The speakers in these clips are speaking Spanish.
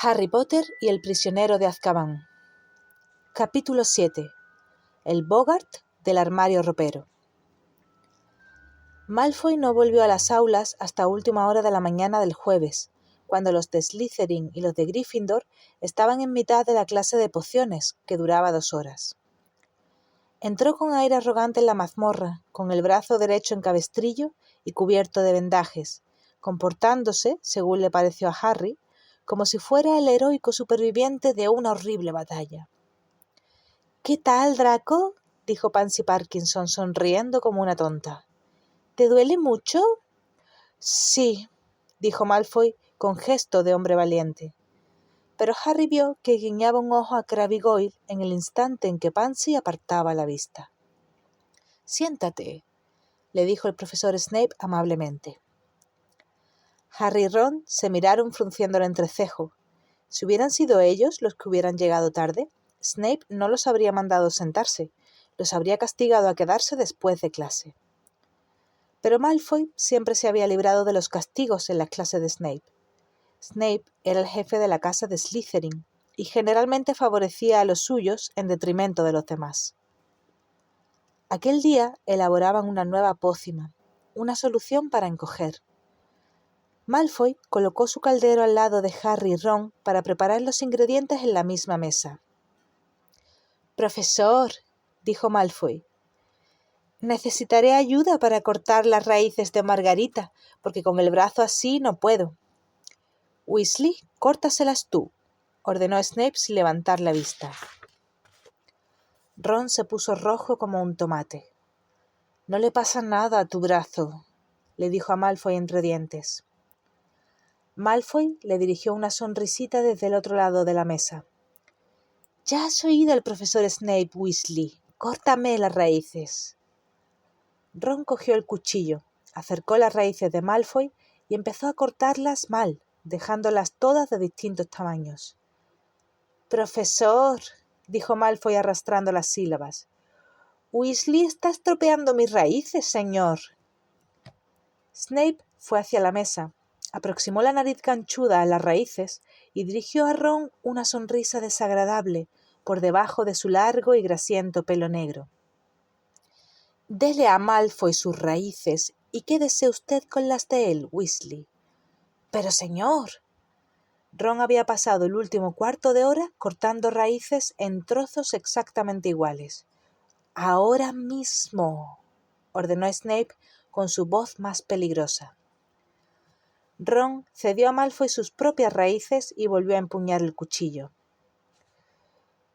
Harry Potter y el prisionero de Azkaban. Capítulo 7. El Boggart del armario ropero. Malfoy no volvió a las aulas hasta última hora de la mañana del jueves, cuando los de Slytherin y los de Gryffindor estaban en mitad de la clase de pociones, que duraba 2 horas. Entró con aire arrogante en la mazmorra, con el brazo derecho en cabestrillo y cubierto de vendajes, comportándose, según le pareció a Harry, como si fuera el heroico superviviente de una horrible batalla. «¿Qué tal, Draco?», dijo Pansy Parkinson, sonriendo como una tonta. «¿Te duele mucho?». «Sí», dijo Malfoy con gesto de hombre valiente. Pero Harry vio que guiñaba un ojo a Crabbe y Goyle en el instante en que Pansy apartaba la vista. «Siéntate», le dijo el profesor Snape amablemente. Harry y Ron se miraron frunciendo el entrecejo. Si hubieran sido ellos los que hubieran llegado tarde, Snape no los habría mandado sentarse, los habría castigado a quedarse después de clase. Pero Malfoy siempre se había librado de los castigos en las clases de Snape. Snape era el jefe de la casa de Slytherin y generalmente favorecía a los suyos en detrimento de los demás. Aquel día elaboraban una nueva pócima, una solución para encoger. Malfoy colocó su caldero al lado de Harry y Ron para preparar los ingredientes en la misma mesa. «Profesor», dijo Malfoy, «necesitaré ayuda para cortar las raíces de Margarita, porque con el brazo así no puedo». «Weasley, córtaselas tú», ordenó Snape sin levantar la vista. Ron se puso rojo como un tomate. «No le pasa nada a tu brazo», le dijo a Malfoy entre dientes. Malfoy le dirigió una sonrisita desde el otro lado de la mesa. «Ya has oído al profesor Snape, Weasley. Córtame las raíces». Ron cogió el cuchillo, acercó las raíces de Malfoy y empezó a cortarlas mal, dejándolas todas de distintos tamaños. «Profesor», dijo Malfoy arrastrando las sílabas, «Weasley está estropeando mis raíces, señor». Snape fue hacia la mesa, aproximó la nariz ganchuda a las raíces y dirigió a Ron una sonrisa desagradable por debajo de su largo y grasiento pelo negro. «Dele a Malfoy sus raíces y quédese usted con las de él, Weasley». «Pero, señor». Ron había pasado el último cuarto de hora cortando raíces en trozos exactamente iguales. «Ahora mismo», ordenó Snape con su voz más peligrosa. Ron cedió a Malfoy sus propias raíces y volvió a empuñar el cuchillo.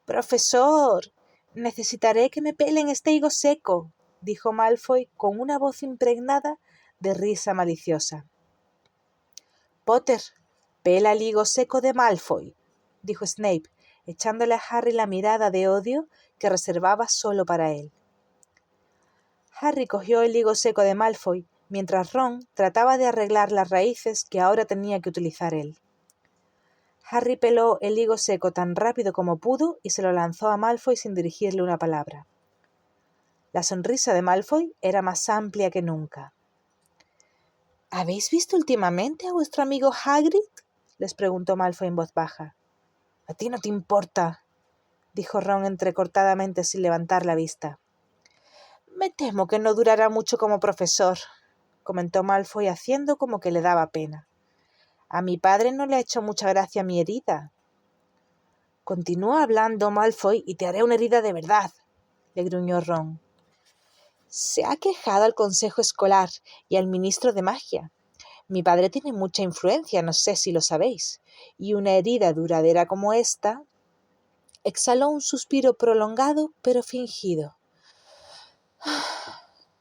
«Profesor, necesitaré que me pelen este higo seco», dijo Malfoy con una voz impregnada de risa maliciosa. «Potter, pela el higo seco de Malfoy», dijo Snape, echándole a Harry la mirada de odio que reservaba solo para él. Harry cogió el higo seco de Malfoy, mientras Ron trataba de arreglar las raíces que ahora tenía que utilizar él. Harry peló el higo seco tan rápido como pudo y se lo lanzó a Malfoy sin dirigirle una palabra. La sonrisa de Malfoy era más amplia que nunca. «¿Habéis visto últimamente a vuestro amigo Hagrid?», les preguntó Malfoy en voz baja. «A ti no te importa», dijo Ron entrecortadamente sin levantar la vista. «Me temo que no durará mucho como profesor», comentó Malfoy haciendo como que le daba pena. «A mi padre no le ha hecho mucha gracia mi herida». «Continúa hablando, Malfoy, y te haré una herida de verdad», le gruñó Ron. «Se ha quejado al consejo escolar y al ministro de magia. Mi padre tiene mucha influencia, no sé si lo sabéis, y una herida duradera como esta». Exhaló un suspiro prolongado pero fingido.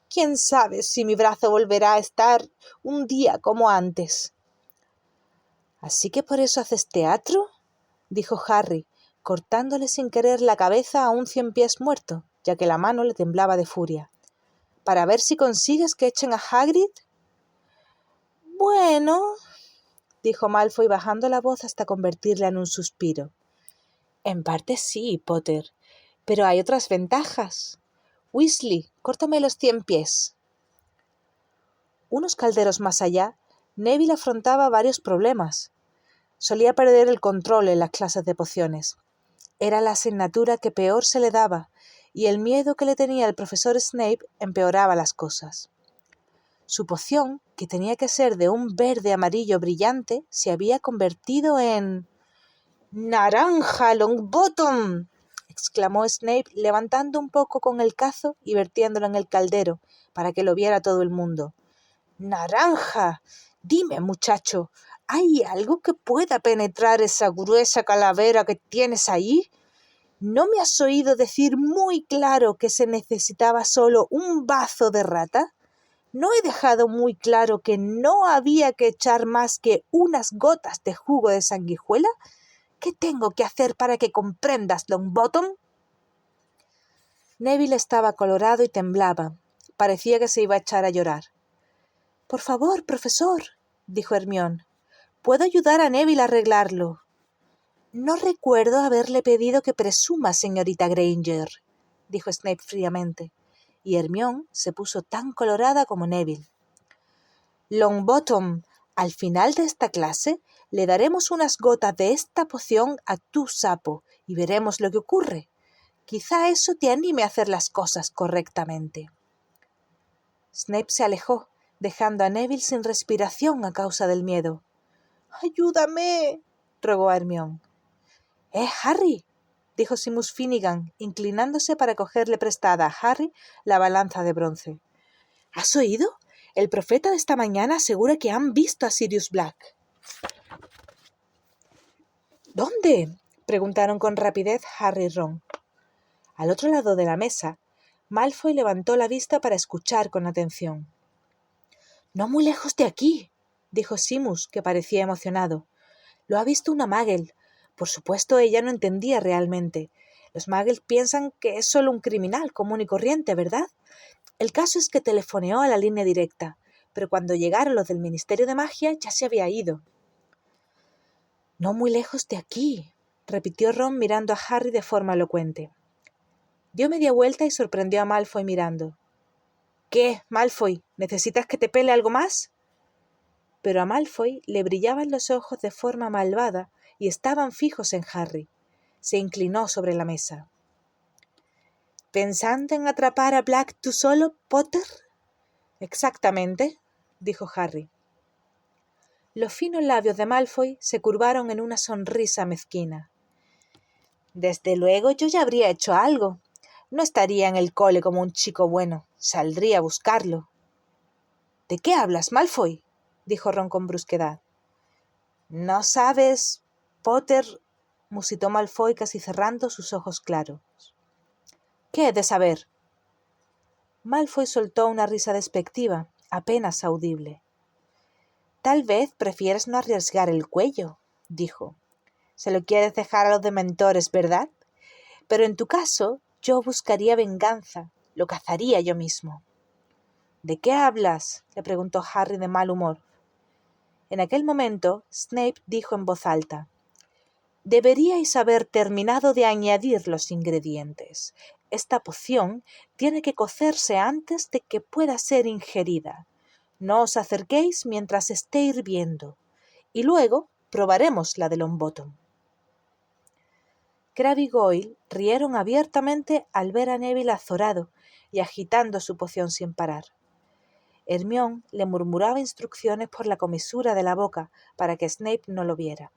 «¿Quién sabe si mi brazo volverá a estar un día como antes?» «¿Así que por eso haces teatro?», dijo Harry, cortándole sin querer la cabeza a un 100 pies muerto, ya que la mano le temblaba de furia. «¿Para ver si consigues que echen a Hagrid?». «Bueno», dijo Malfoy bajando la voz hasta convertirla en un suspiro. «En parte sí, Potter, pero hay otras ventajas. Weasley, córtame los 100 pies». Unos calderos más allá, Neville afrontaba varios problemas. Solía perder el control en las clases de pociones. Era la asignatura que peor se le daba, y el miedo que le tenía el profesor Snape empeoraba las cosas. Su poción, que tenía que ser de un verde amarillo brillante, se había convertido en... ¡Naranja, Longbottom!, exclamó Snape, levantando un poco con el cazo y vertiéndolo en el caldero, para que lo viera todo el mundo. ¡Naranja! Dime, muchacho, ¿hay algo que pueda penetrar esa gruesa calavera que tienes ahí? ¿No me has oído decir muy claro que se necesitaba solo un bazo de rata? ¿No he dejado muy claro que no había que echar más que unas gotas de jugo de sanguijuela? ¿Qué tengo que hacer para que comprendas, Longbottom? Neville estaba colorado y temblaba. Parecía que se iba a echar a llorar. «Por favor, profesor», dijo Hermione, «puedo ayudar a Neville a arreglarlo». «No recuerdo haberle pedido que presuma, señorita Granger», dijo Snape fríamente, y Hermione se puso tan colorada como Neville. «Longbottom, al final de esta clase le daremos unas gotas de esta poción a tu sapo y veremos lo que ocurre. Quizá eso te anime a hacer las cosas correctamente». Snape se alejó, dejando a Neville sin respiración a causa del miedo. «¡Ayúdame!», rogó a Hermione. Harry!», dijo Seamus Finnegan, inclinándose para cogerle prestada a Harry la balanza de bronce. «¿Has oído? El profeta de esta mañana asegura que han visto a Sirius Black». «¿Dónde?», preguntaron con rapidez Harry y Ron. Al otro lado de la mesa, Malfoy levantó la vista para escuchar con atención. «No muy lejos de aquí», dijo Seamus, que parecía emocionado. «Lo ha visto una Muggle. Por supuesto, ella no entendía realmente. Los Muggles piensan que es solo un criminal común y corriente, ¿verdad? El caso es que telefoneó a la línea directa, pero cuando llegaron los del Ministerio de Magia ya se había ido». «No muy lejos de aquí», repitió Ron mirando a Harry de forma elocuente. Dio media vuelta y sorprendió a Malfoy mirando. «¿Qué, Malfoy? ¿Necesitas que te pele algo más?». Pero a Malfoy le brillaban los ojos de forma malvada y estaban fijos en Harry. Se inclinó sobre la mesa. «¿Pensando en atrapar a Black tú solo, Potter?». «Exactamente», dijo Harry. Los finos labios de Malfoy se curvaron en una sonrisa mezquina. «Desde luego yo ya habría hecho algo. No estaría en el cole como un chico bueno. Saldría a buscarlo». «¿De qué hablas, Malfoy?», dijo Ron con brusquedad. «¿No sabes, Potter?», musitó Malfoy casi cerrando sus ojos claros. «¿Qué he de saber?». Malfoy soltó una risa despectiva, apenas audible. «Tal vez prefieres no arriesgar el cuello», dijo. «Se lo quieres dejar a los dementores, ¿verdad? Pero en tu caso, yo buscaría venganza, lo cazaría yo mismo». «¿De qué hablas?», le preguntó Harry de mal humor. En aquel momento, Snape dijo en voz alta: «Deberíais haber terminado de añadir los ingredientes. Esta poción tiene que cocerse antes de que pueda ser ingerida. No os acerquéis mientras esté hirviendo, y luego probaremos la de Longbottom». Crabbe y Goyle rieron abiertamente al ver a Neville azorado y agitando su poción sin parar. Hermione le murmuraba instrucciones por la comisura de la boca para que Snape no lo viera.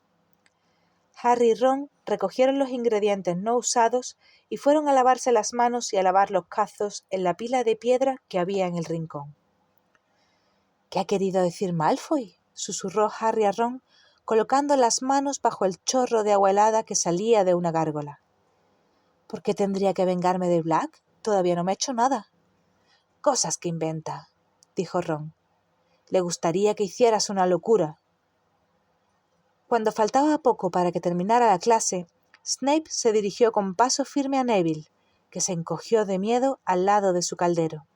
Harry y Ron recogieron los ingredientes no usados y fueron a lavarse las manos y a lavar los cazos en la pila de piedra que había en el rincón. «¿Qué ha querido decir Malfoy?», susurró Harry a Ron, colocando las manos bajo el chorro de agua helada que salía de una gárgola. «¿Por qué tendría que vengarme de Black? Todavía no me ha hecho nada». «Cosas que inventa», dijo Ron. «Le gustaría que hicieras una locura». Cuando faltaba poco para que terminara la clase, Snape se dirigió con paso firme a Neville, que se encogió de miedo al lado de su caldero.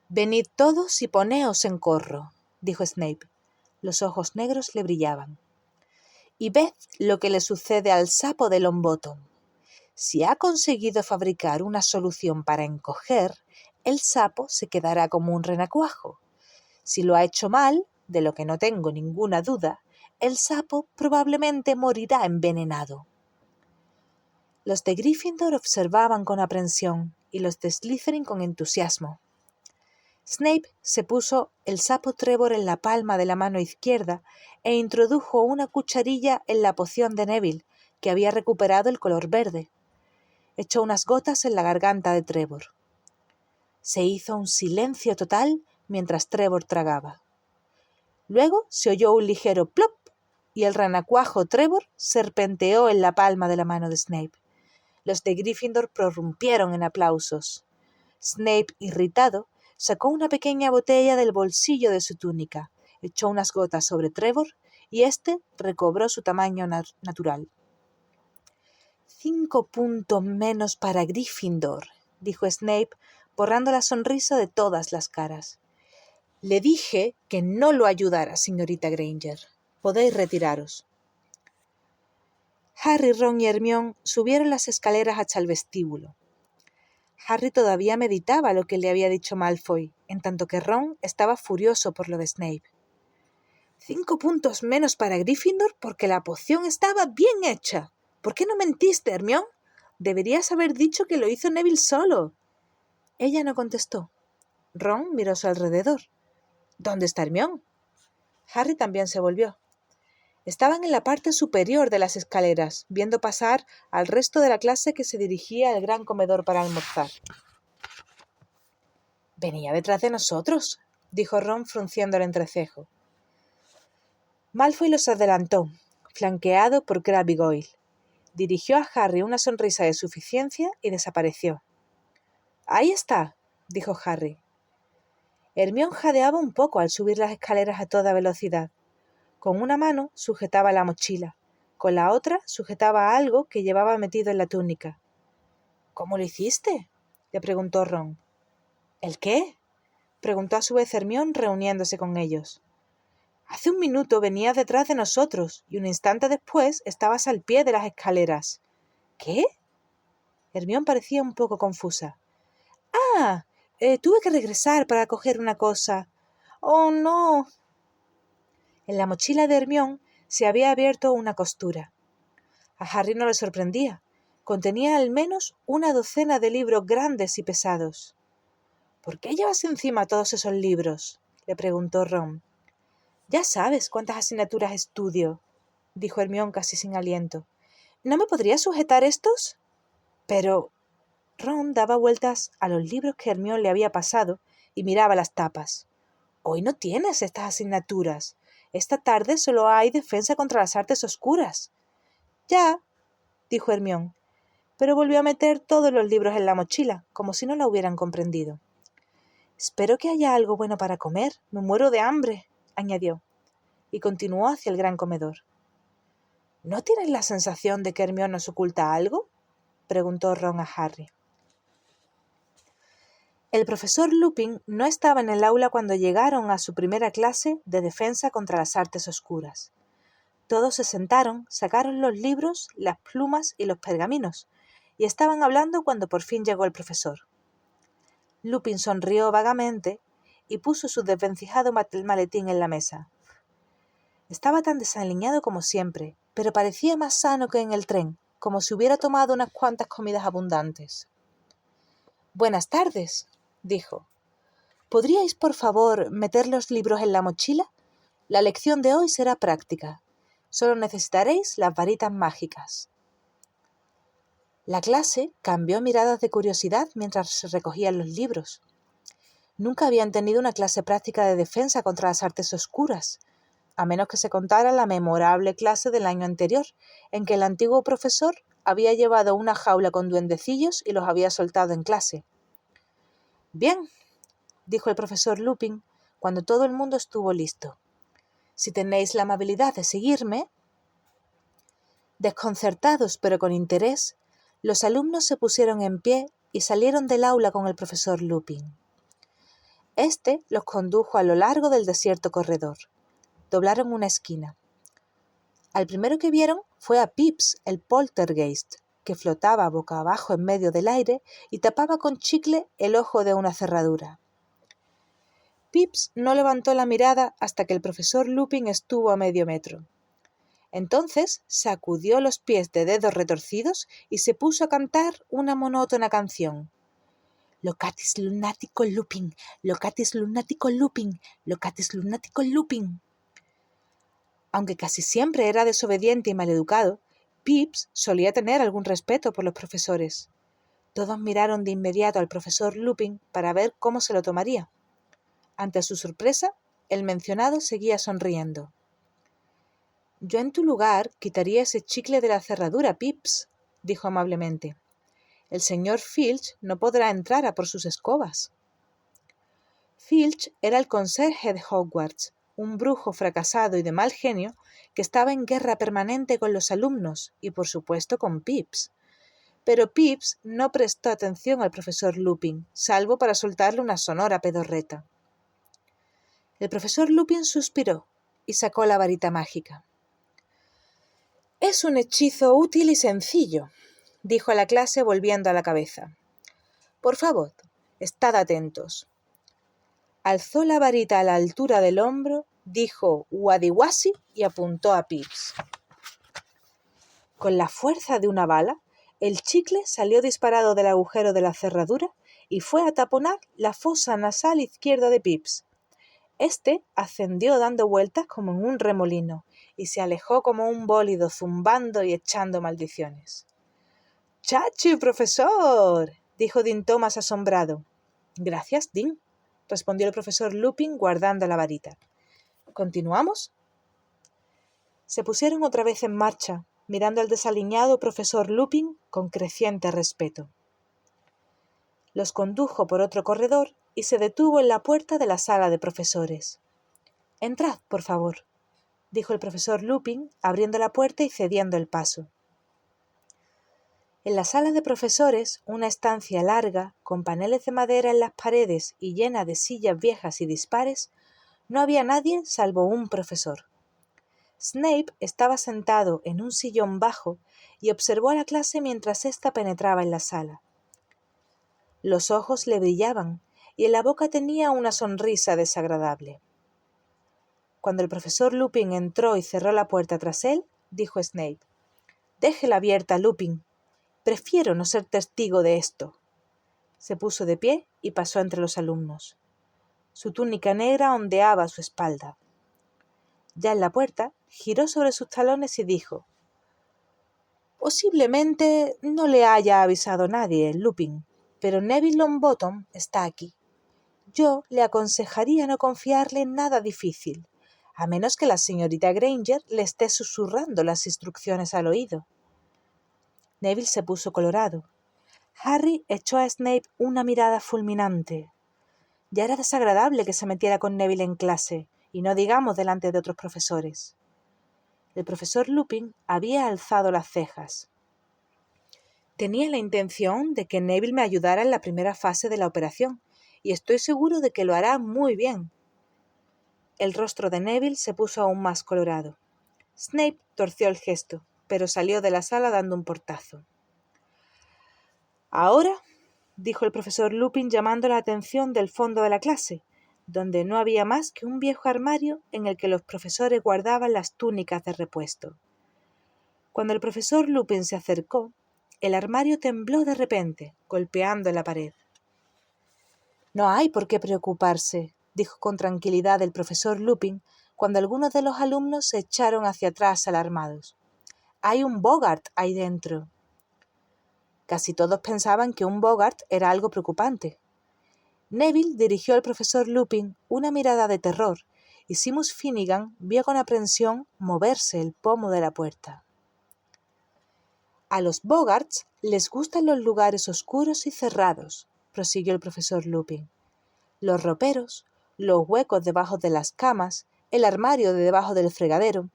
«Venid todos y poneos en corro», dijo Snape. Los ojos negros le brillaban. «Y ved lo que le sucede al sapo de Longbottom. Si ha conseguido fabricar una solución para encoger, el sapo se quedará como un renacuajo. Si lo ha hecho mal, de lo que no tengo ninguna duda, el sapo probablemente morirá envenenado. Los de Gryffindor observaban con aprensión y los de Slytherin con entusiasmo. Snape se puso el sapo Trevor en la palma de la mano izquierda e introdujo una cucharilla en la poción de Neville, que había recuperado el color verde. Echó unas gotas en la garganta de Trevor. Se hizo un silencio total mientras Trevor tragaba. Luego se oyó un ligero plop y el renacuajo Trevor serpenteó en la palma de la mano de Snape. Los de Gryffindor prorrumpieron en aplausos. Snape, irritado, sacó una pequeña botella del bolsillo de su túnica, echó unas gotas sobre Trevor y éste recobró su tamaño natural. 5 puntos menos para Gryffindor, dijo Snape, borrando la sonrisa de todas las caras. Le dije que no lo ayudara, señorita Granger. Podéis retiraros. Harry, Ron y Hermione subieron las escaleras hasta el vestíbulo. Harry todavía meditaba lo que le había dicho Malfoy, en tanto que Ron estaba furioso por lo de Snape. 5 puntos menos para Gryffindor porque la poción estaba bien hecha. ¿Por qué no mentiste, Hermione? Deberías haber dicho que lo hizo Neville solo. Ella no contestó. Ron miró a su alrededor. ¿Dónde está Hermione? Harry también se volvió. Estaban en la parte superior de las escaleras, viendo pasar al resto de la clase que se dirigía al gran comedor para almorzar. «Venía detrás de nosotros», dijo Ron frunciendo el entrecejo. Malfoy los adelantó, flanqueado por Crabbe y Goyle. Dirigió a Harry una sonrisa de suficiencia y desapareció. «Ahí está», dijo Harry. Hermione jadeaba un poco al subir las escaleras a toda velocidad. Con una mano sujetaba la mochila, con la otra sujetaba algo que llevaba metido en la túnica. «¿Cómo lo hiciste?», le preguntó Ron. «¿El qué?», preguntó a su vez Hermione reuniéndose con ellos. «Hace un minuto venías detrás de nosotros y un instante después estabas al pie de las escaleras». «¿Qué?». Hermione parecía un poco confusa. «Ah, tuve que regresar para coger una cosa». «Oh, no». En la mochila de Hermione se había abierto una costura. A Harry no le sorprendía. Contenía al menos una docena de libros grandes y pesados. «¿Por qué llevas encima todos esos libros?», le preguntó Ron. «Ya sabes cuántas asignaturas estudio», dijo Hermione casi sin aliento. «¿No me podrías sujetar estos?» «Pero...». Ron daba vueltas a los libros que Hermione le había pasado y miraba las tapas. «Hoy no tienes estas asignaturas. Esta tarde solo hay defensa contra las artes oscuras». «Ya», dijo Hermione, pero volvió a meter todos los libros en la mochila, como si no la hubieran comprendido. «Espero que haya algo bueno para comer. Me muero de hambre», añadió, y continuó hacia el gran comedor. «¿No tienes la sensación de que Hermione nos oculta algo?», preguntó Ron a Harry. El profesor Lupin no estaba en el aula cuando llegaron a su primera clase de defensa contra las artes oscuras. Todos se sentaron, sacaron los libros, las plumas y los pergaminos, y estaban hablando cuando por fin llegó el profesor. Lupin sonrió vagamente y puso su desvencijado maletín en la mesa. Estaba tan desaliñado como siempre, pero parecía más sano que en el tren, como si hubiera tomado unas cuantas comidas abundantes. «Buenas tardes», dijo. «¿Podríais, por favor, meter los libros en la mochila? La lección de hoy será práctica. Solo necesitaréis las varitas mágicas». La clase cambió miradas de curiosidad mientras se recogían los libros. Nunca habían tenido una clase práctica de defensa contra las artes oscuras, a menos que se contara la memorable clase del año anterior, en que el antiguo profesor había llevado una jaula con duendecillos y los había soltado en clase. «Bien», dijo el profesor Lupin, cuando todo el mundo estuvo listo. «Si tenéis la amabilidad de seguirme». Desconcertados pero con interés, los alumnos se pusieron en pie y salieron del aula con el profesor Lupin. Este los condujo a lo largo del desierto corredor. Doblaron una esquina. Al primero que vieron fue a Pips, el poltergeist, que flotaba boca abajo en medio del aire y tapaba con chicle el ojo de una cerradura. Pips no levantó la mirada hasta que el profesor Lupin estuvo a medio metro. Entonces sacudió los pies de dedos retorcidos y se puso a cantar una monótona canción. Locatis lunaticus lupin, locatis lunaticus lupin, locatis lunaticus lupin. Aunque casi siempre era desobediente y maleducado, Pips solía tener algún respeto por los profesores. Todos miraron de inmediato al profesor Lupin para ver cómo se lo tomaría. Ante su sorpresa, el mencionado seguía sonriendo. «Yo en tu lugar quitaría ese chicle de la cerradura, Pips», dijo amablemente. «El señor Filch no podrá entrar a por sus escobas». Filch era el conserje de Hogwarts, un brujo fracasado y de mal genio que estaba en guerra permanente con los alumnos y, por supuesto, con Pips. Pero Pips no prestó atención al profesor Lupin, salvo para soltarle una sonora pedorreta. El profesor Lupin suspiró y sacó la varita mágica. «Es un hechizo útil y sencillo», dijo a la clase volviendo a la cabeza. «Por favor, estad atentos». Alzó la varita a la altura del hombro, dijo «Wadiwasi» y apuntó a Pips. Con la fuerza de una bala, el chicle salió disparado del agujero de la cerradura y fue a taponar la fosa nasal izquierda de Pips. Este ascendió dando vueltas como en un remolino y se alejó como un bólido zumbando y echando maldiciones. «¡Chachi, profesor!», dijo Dean Thomas asombrado. «Gracias, Dean», respondió el profesor Lupin guardando la varita. «¿Continuamos?». Se pusieron otra vez en marcha, mirando al desaliñado profesor Lupin con creciente respeto. Los condujo por otro corredor y se detuvo en la puerta de la sala de profesores. «Entrad, por favor», dijo el profesor Lupin, abriendo la puerta y cediendo el paso. En la sala de profesores, una estancia larga, con paneles de madera en las paredes y llena de sillas viejas y dispares, no había nadie salvo un profesor. Snape estaba sentado en un sillón bajo y observó a la clase mientras ésta penetraba en la sala. Los ojos le brillaban y en la boca tenía una sonrisa desagradable. Cuando el profesor Lupin entró y cerró la puerta tras él, dijo Snape: «Déjela abierta, Lupin. Prefiero no ser testigo de esto». Se puso de pie y pasó entre los alumnos. Su túnica negra ondeaba a su espalda. Ya en la puerta, giró sobre sus talones y dijo: «Posiblemente no le haya avisado nadie, Lupin, pero Neville Longbottom está aquí. Yo le aconsejaría no confiarle en nada difícil, a menos que la señorita Granger le esté susurrando las instrucciones al oído». Neville se puso colorado. Harry echó a Snape una mirada fulminante. Ya era desagradable que se metiera con Neville en clase, y no digamos delante de otros profesores. El profesor Lupin había alzado las cejas. «Tenía la intención de que Neville me ayudara en la primera fase de la operación, y estoy seguro de que lo hará muy bien». El rostro de Neville se puso aún más colorado. Snape torció el gesto, pero salió de la sala dando un portazo. «Ahora», dijo el profesor Lupin llamando la atención del fondo de la clase, donde no había más que un viejo armario en el que los profesores guardaban las túnicas de repuesto. Cuando el profesor Lupin se acercó, el armario tembló de repente, golpeando en la pared. «No hay por qué preocuparse», dijo con tranquilidad el profesor Lupin, cuando algunos de los alumnos se echaron hacia atrás alarmados. «Hay un Boggart ahí dentro». Casi todos pensaban que un Boggart era algo preocupante. Neville dirigió al profesor Lupin una mirada de terror y Seamus Finnegan vio con aprensión moverse el pomo de la puerta. «A los Boggarts les gustan los lugares oscuros y cerrados», prosiguió el profesor Lupin. «Los roperos, los huecos debajo de las camas, el armario de debajo del fregadero.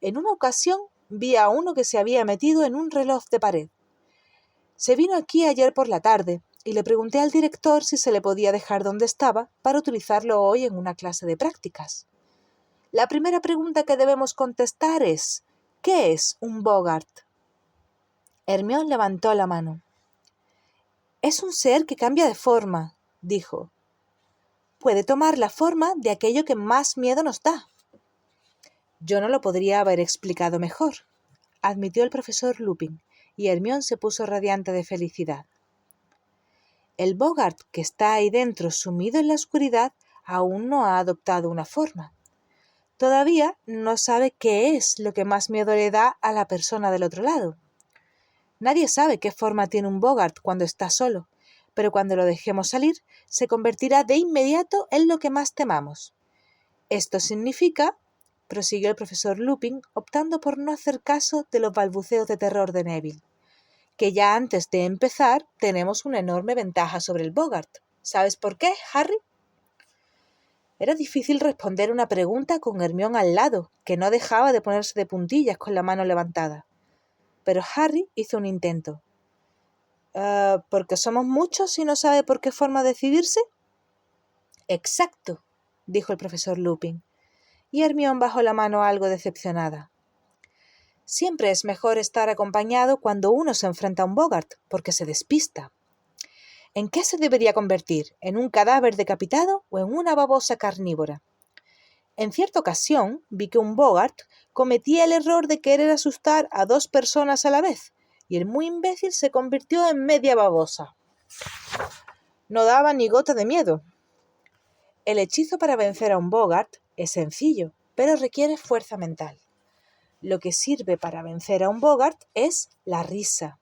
En una ocasión vi a uno que se había metido en un reloj de pared. Se vino aquí ayer por la tarde y le pregunté al director si se le podía dejar donde estaba para utilizarlo hoy en una clase de prácticas. La primera pregunta que debemos contestar es: ¿qué es un Boggart?». Hermione levantó la mano. «Es un ser que cambia de forma», dijo. «Puede tomar la forma de aquello que más miedo nos da». Yo no lo podría haber explicado mejor, admitió el profesor Lupin, y Hermione se puso radiante de felicidad. El Bogart que está ahí dentro, sumido en la oscuridad, aún no ha adoptado una forma. Todavía no sabe qué es lo que más miedo le da a la persona del otro lado. Nadie sabe qué forma tiene un Bogart cuando está solo, pero cuando lo dejemos salir, se convertirá de inmediato en lo que más temamos. Esto significa, prosiguió el profesor Lupin, optando por no hacer caso de los balbuceos de terror de Neville, que ya antes de empezar tenemos una enorme ventaja sobre el Bogart. ¿Sabes por qué, Harry? Era difícil responder una pregunta con Hermione al lado, que no dejaba de ponerse de puntillas con la mano levantada. Pero Harry hizo un intento. ¿Porque somos muchos y no sabe por qué forma decidirse? Exacto, dijo el profesor Lupin, y Hermione bajó la mano algo decepcionada. Siempre es mejor estar acompañado cuando uno se enfrenta a un Bogart, porque se despista. ¿En qué se debería convertir? ¿En un cadáver decapitado o en una babosa carnívora? En cierta ocasión vi que un Bogart cometía el error de querer asustar a 2 personas a la vez, y el muy imbécil se convirtió en media babosa. No daba ni gota de miedo. El hechizo para vencer a un Bogart es sencillo, pero requiere fuerza mental. Lo que sirve para vencer a un Bogart es la risa.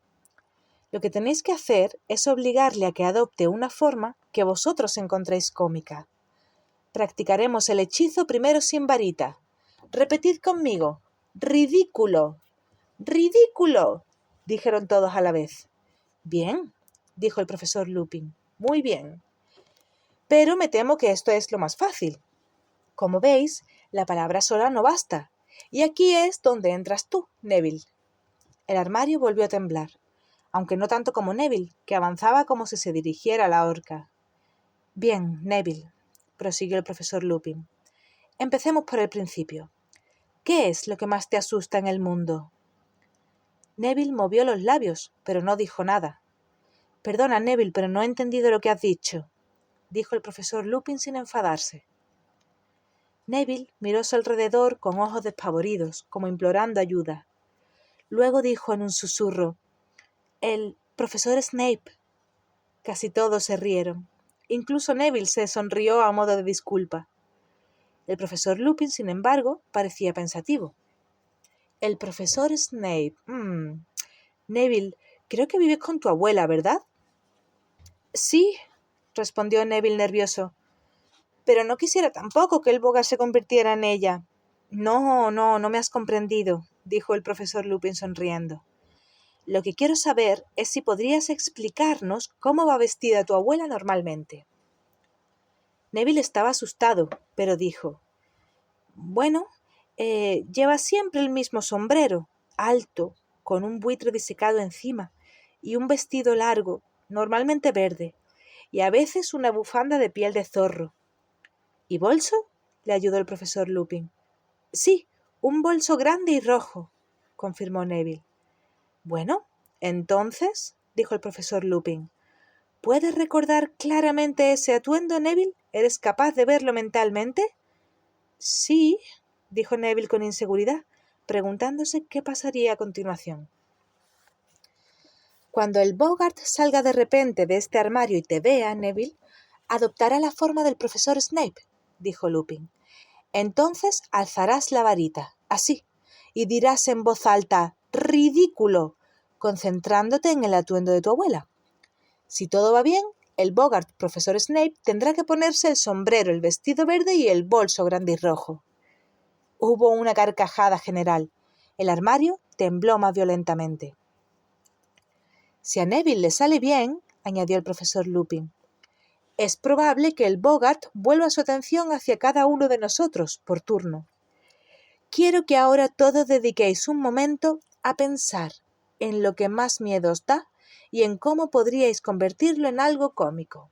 Lo que tenéis que hacer es obligarle a que adopte una forma que vosotros encontréis cómica. Practicaremos el hechizo primero sin varita. Repetid conmigo. ¡Ridículo! ¡Ridículo!, dijeron todos a la vez. Bien, dijo el profesor Lupin. Muy bien. Pero me temo que esto es lo más fácil. Como veis, la palabra sola no basta. Y aquí es donde entras tú, Neville. El armario volvió a temblar, aunque no tanto como Neville, que avanzaba como si se dirigiera a la horca. Bien, Neville, prosiguió el profesor Lupin. Empecemos por el principio. ¿Qué es lo que más te asusta en el mundo? Neville movió los labios, pero no dijo nada. Perdona, Neville, pero no he entendido lo que has dicho, dijo el profesor Lupin sin enfadarse. Neville miró a su alrededor con ojos despavoridos, como implorando ayuda. Luego dijo en un susurro: «El profesor Snape». Casi todos se rieron. Incluso Neville se sonrió a modo de disculpa. El profesor Lupin, sin embargo, parecía pensativo. El profesor Snape. Neville, creo que vives con tu abuela, ¿verdad? Sí, respondió Neville nervioso. Pero no quisiera tampoco que el Bogart se convirtiera en ella. No me has comprendido, dijo el profesor Lupin sonriendo. Lo que quiero saber es si podrías explicarnos cómo va vestida tu abuela normalmente. Neville estaba asustado, pero dijo: Bueno, lleva siempre el mismo sombrero, alto, con un buitre disecado encima, y un vestido largo, normalmente verde, y a veces una bufanda de piel de zorro. ¿Y bolso?, le ayudó el profesor Lupin. Sí, un bolso grande y rojo, confirmó Neville. Bueno, entonces, dijo el profesor Lupin, ¿puedes recordar claramente ese atuendo, Neville? ¿Eres capaz de verlo mentalmente? Sí, dijo Neville con inseguridad, preguntándose qué pasaría a continuación. Cuando el Bogart salga de repente de este armario y te vea, Neville, adoptará la forma del profesor Snape, dijo Lupin. Entonces alzarás la varita, así, y dirás en voz alta: «¡Ridículo!», concentrándote en el atuendo de tu abuela. Si todo va bien, el Bogart profesor Snape tendrá que ponerse el sombrero, el vestido verde y el bolso grande y rojo. Hubo una carcajada general. El armario tembló más violentamente. Si a Neville le sale bien, añadió el profesor Lupin, es probable que el Bogart vuelva su atención hacia cada uno de nosotros, por turno. Quiero que ahora todos dediquéis un momento a pensar en lo que más miedo os da y en cómo podríais convertirlo en algo cómico.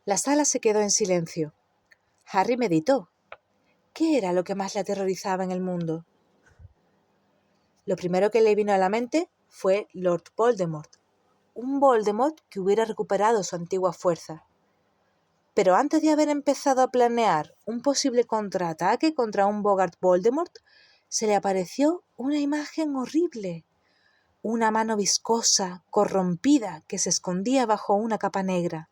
La sala se quedó en silencio. Harry meditó. ¿Qué era lo que más le aterrorizaba en el mundo? Lo primero que le vino a la mente fue Lord Voldemort, un Voldemort que hubiera recuperado su antigua fuerza. Pero antes de haber empezado a planear un posible contraataque contra un Bogart Voldemort, se le apareció una imagen horrible. Una mano viscosa, corrompida, que se escondía bajo una capa negra.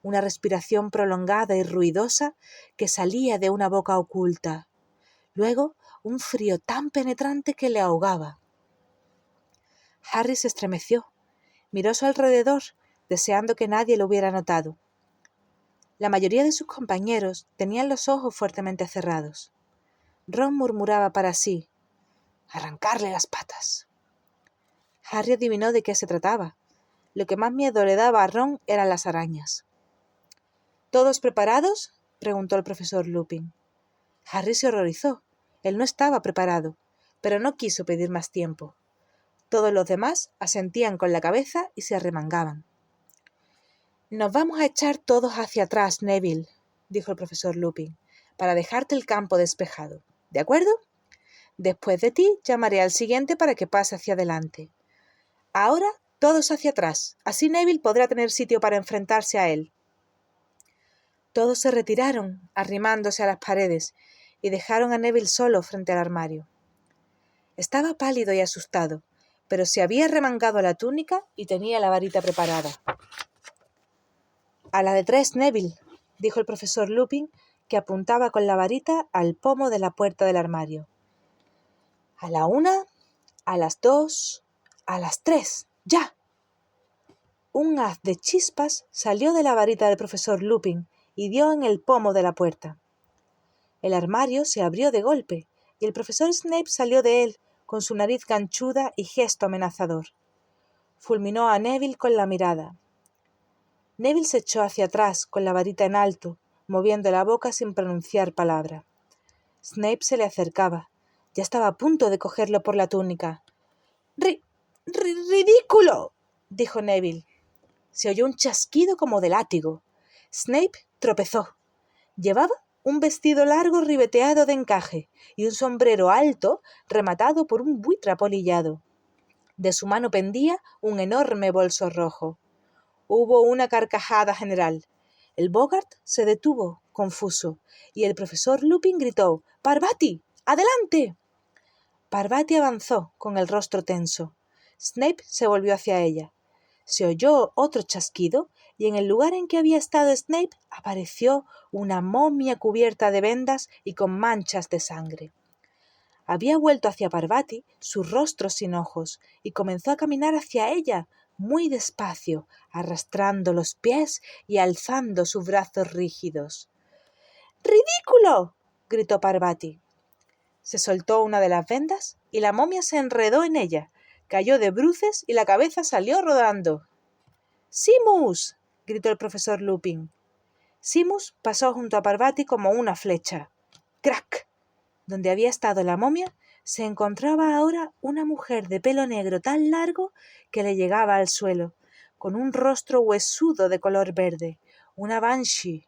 Una respiración prolongada y ruidosa que salía de una boca oculta. Luego, un frío tan penetrante que le ahogaba. Harry se estremeció. Miró a su alrededor, deseando que nadie lo hubiera notado. La mayoría de sus compañeros tenían los ojos fuertemente cerrados. Ron murmuraba para sí: «Arrancarle las patas». Harry adivinó de qué se trataba. Lo que más miedo le daba a Ron eran las arañas. «¿Todos preparados?», preguntó el profesor Lupin. Harry se horrorizó. Él no estaba preparado, pero no quiso pedir más tiempo. Todos los demás asentían con la cabeza y se arremangaban. «Nos vamos a echar todos hacia atrás, Neville», dijo el profesor Lupin, «para dejarte el campo despejado. ¿De acuerdo? Después de ti llamaré al siguiente para que pase hacia adelante. Ahora todos hacia atrás, así Neville podrá tener sitio para enfrentarse a él». Todos se retiraron, arrimándose a las paredes, y dejaron a Neville solo frente al armario. Estaba pálido y asustado, pero se había remangado la túnica y tenía la varita preparada. «A la de 3, Neville», dijo el profesor Lupin, que apuntaba con la varita al pomo de la puerta del armario. «A la 1, a las 2, a las 3, ¡ya!». Un haz de chispas salió de la varita del profesor Lupin y dio en el pomo de la puerta. El armario se abrió de golpe y el profesor Snape salió de él con su nariz ganchuda y gesto amenazador. Fulminó a Neville con la mirada. Neville se echó hacia atrás con la varita en alto, moviendo la boca sin pronunciar palabra. Snape se le acercaba. Ya estaba a punto de cogerlo por la túnica. «¡Ridículo!», dijo Neville. Se oyó un chasquido como de látigo. Snape tropezó. Llevaba un vestido largo ribeteado de encaje y un sombrero alto rematado por un buitre apolillado. De su mano pendía un enorme bolso rojo. Hubo una carcajada general. El Bogart se detuvo, confuso, y el profesor Lupin gritó: «¡Parvati! ¡Adelante!». Parvati avanzó, con el rostro tenso. Snape se volvió hacia ella. Se oyó otro chasquido, y en el lugar en que había estado Snape apareció una momia cubierta de vendas y con manchas de sangre. Había vuelto hacia Parvati, su rostro sin ojos, y comenzó a caminar hacia ella, muy despacio, arrastrando los pies y alzando sus brazos rígidos. «¡Ridículo!», gritó Parvati. Se soltó una de las vendas y la momia se enredó en ella, cayó de bruces y la cabeza salió rodando. «¡Simus!», gritó el profesor Lupin. Simus pasó junto a Parvati como una flecha. ¡Crac! Donde había estado la momia se encontraba ahora una mujer de pelo negro tan largo que le llegaba al suelo, con un rostro huesudo de color verde, una banshee.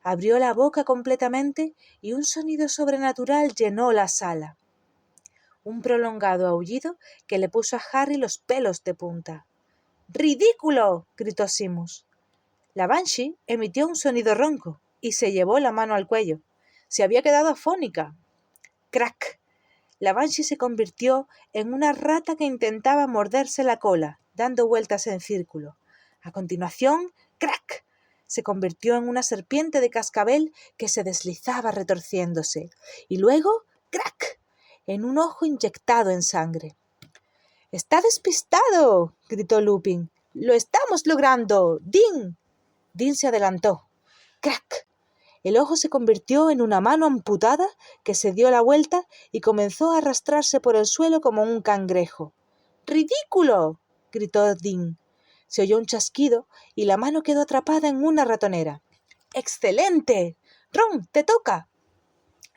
Abrió la boca completamente y un sonido sobrenatural llenó la sala. Un prolongado aullido que le puso a Harry los pelos de punta. «¡Ridículo!», gritó Simus. La banshee emitió un sonido ronco y se llevó la mano al cuello. Se había quedado afónica. ¡Crac! La banshee se convirtió en una rata que intentaba morderse la cola, dando vueltas en círculo. A continuación, ¡crac!, se convirtió en una serpiente de cascabel que se deslizaba retorciéndose. Y luego, ¡crac!, en un ojo inyectado en sangre. «¡Está despistado!», gritó Lupin. «¡Lo estamos logrando! ¡Dean!». Dean se adelantó. ¡Crac! El ojo se convirtió en una mano amputada que se dio la vuelta y comenzó a arrastrarse por el suelo como un cangrejo. «¡Ridículo!», gritó Dean. Se oyó un chasquido y la mano quedó atrapada en una ratonera. «¡Excelente! Ron, te toca».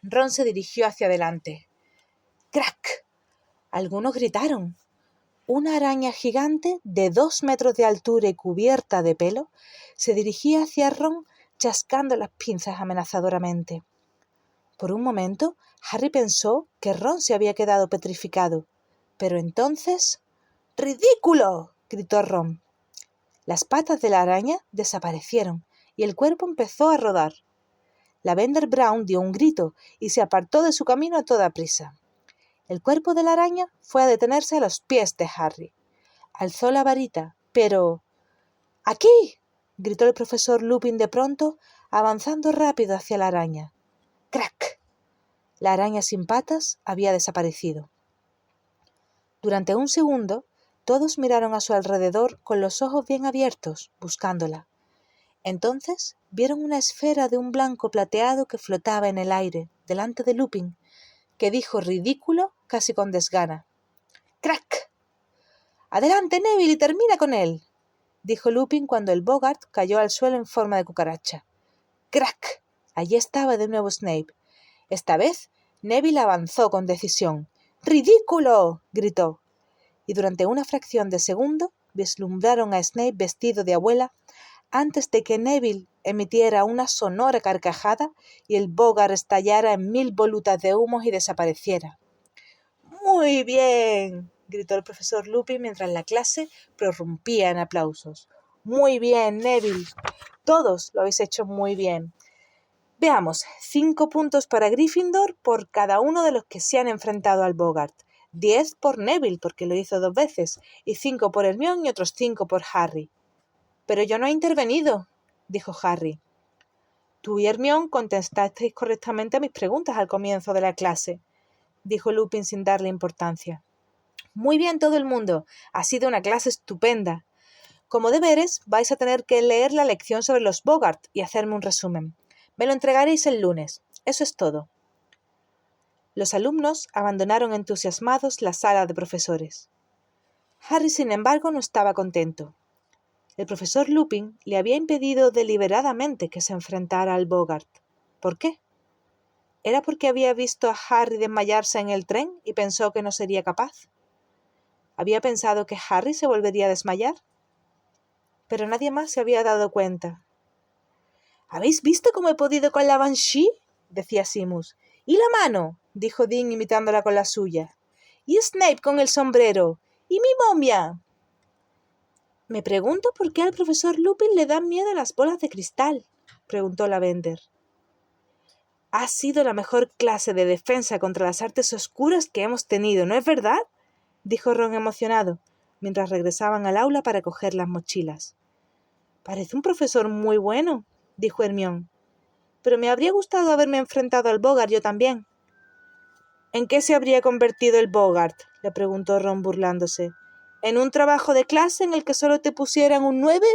Ron se dirigió hacia adelante. ¡Crac! Algunos gritaron. Una araña gigante de 2 metros de altura y cubierta de pelo se dirigía hacia Ron chascando las pinzas amenazadoramente. Por un momento, Harry pensó que Ron se había quedado petrificado, pero entonces... «¡Ridículo!», gritó Ron. Las patas de la araña desaparecieron y el cuerpo empezó a rodar. Lavender Brown dio un grito y se apartó de su camino a toda prisa. El cuerpo de la araña fue a detenerse a los pies de Harry. Alzó la varita, pero... ¡Aquí! Gritó el profesor Lupin de pronto, avanzando rápido hacia la araña. ¡Crack! La araña sin patas había desaparecido. Durante un segundo, todos miraron a su alrededor con los ojos bien abiertos, buscándola. Entonces vieron una esfera de un blanco plateado que flotaba en el aire, delante de Lupin, que dijo ridículo casi con desgana. ¡Crack! —¡Adelante, Neville, y termina con él! —dijo Lupin cuando el Boggart cayó al suelo en forma de cucaracha. ¡Crack! Allí estaba de nuevo Snape. Esta vez Neville avanzó con decisión. —¡Ridículo! —gritó. Y durante una fracción de segundo vislumbraron a Snape vestido de abuela antes de que Neville emitiera una sonora carcajada y el Boggart estallara en 1000 volutas de humos y desapareciera. —¡Muy bien! —gritó el profesor Lupin mientras la clase prorrumpía en aplausos. —Muy bien, Neville. Todos lo habéis hecho muy bien. Veamos, 5 puntos para Gryffindor por cada uno de los que se han enfrentado al Boggart. 10 por Neville, porque lo hizo 2 veces, y 5 por Hermione y otros 5 por Harry. —Pero yo no he intervenido —dijo Harry. —Tú y Hermione contestasteis correctamente a mis preguntas al comienzo de la clase —dijo Lupin sin darle importancia. —Muy bien todo el mundo. Ha sido una clase estupenda. Como deberes vais a tener que leer la lección sobre los Boggart y hacerme un resumen. Me lo entregaréis el lunes. Eso es todo. Los alumnos abandonaron entusiasmados la sala de profesores. Harry, sin embargo, no estaba contento. El profesor Lupin le había impedido deliberadamente que se enfrentara al Boggart. ¿Por qué? ¿Era porque había visto a Harry desmayarse en el tren y pensó que no sería capaz? ¿Había pensado que Harry se volvería a desmayar? Pero nadie más se había dado cuenta. —¿Habéis visto cómo he podido con la Banshee? —decía Seamus. —¿Y la mano? —dijo Dean imitándola con la suya. —¿Y Snape con el sombrero? —¿Y mi momia? —Me pregunto por qué al profesor Lupin le dan miedo las bolas de cristal —preguntó Lavender. —Ha sido la mejor clase de defensa contra las artes oscuras que hemos tenido, ¿no es verdad? —dijo Ron emocionado, mientras regresaban al aula para coger las mochilas. —Parece un profesor muy bueno —dijo Hermione—, pero me habría gustado haberme enfrentado al Boggart yo también. —¿En qué se habría convertido el Boggart? —le preguntó Ron burlándose. —¿En un trabajo de clase en el que solo te pusieran un 9